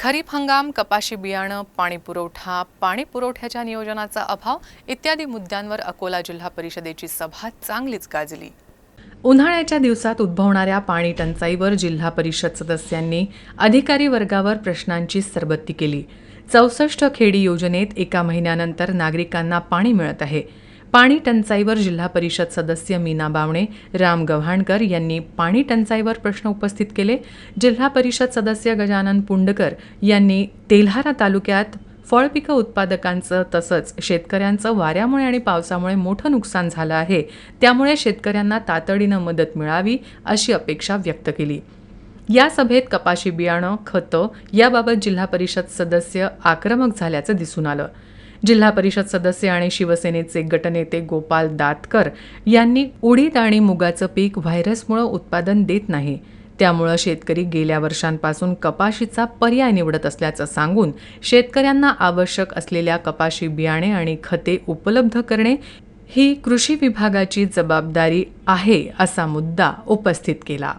खरीप हंगाम, कपाशी बियाणं, पाणी पुरवठ्याच्या नियोजनाचा अभाव इत्यादी मुद्द्यांवर अकोला जिल्हा परिषदेची सभा चांगलीच गाजली। उन्हाळ्याच्या दिवसात उद्भवणाऱ्या पाणी टंचाईवर जिल्हा परिषद सदस्यांनी अधिकारी वर्गावर प्रश्नांची सरबत्ती केली। 64 खेडी योजनेत एका महिन्यानंतर नागरिकांना पाणी मिळत आहे। पाणी टंचाईवर जिल्हा परिषद सदस्य मीना बावणे, राम गव्हाणकर यांनी पाणी टंचाईवर प्रश्न उपस्थित केले। जिल्हा परिषद सदस्य गजानन पुंडकर यांनी तेल्हारा तालुक्यात फळपिकं उत्पादकांचं तसंच शेतकऱ्यांचं वाऱ्यामुळे आणि पावसामुळे मोठं नुकसान झालं आहे, त्यामुळे शेतकऱ्यांना तातडीनं मदत मिळावी अशी अपेक्षा व्यक्त केली। या सभेत कपाशी बियाणं, खतं याबाबत जिल्हा परिषद सदस्य आक्रमक झाल्याचं दिसून आलं। जिल्हा परिषद सदस्य आणि शिवसेनेचे गटनेते गोपाल दातकर यांनी उडीद आणि मुगाचं पीक व्हायरसमुळे उत्पादन देत नाही, त्यामुळे शेतकरी गेल्या वर्षांपासून कपाशीचा पर्याय निवडत असल्याचं सांगून शेतकऱ्यांना आवश्यक असलेल्या कपाशी बियाणे आणि खते उपलब्ध करणे ही कृषी विभागाची जबाबदारी आहे असा मुद्दा उपस्थित केला।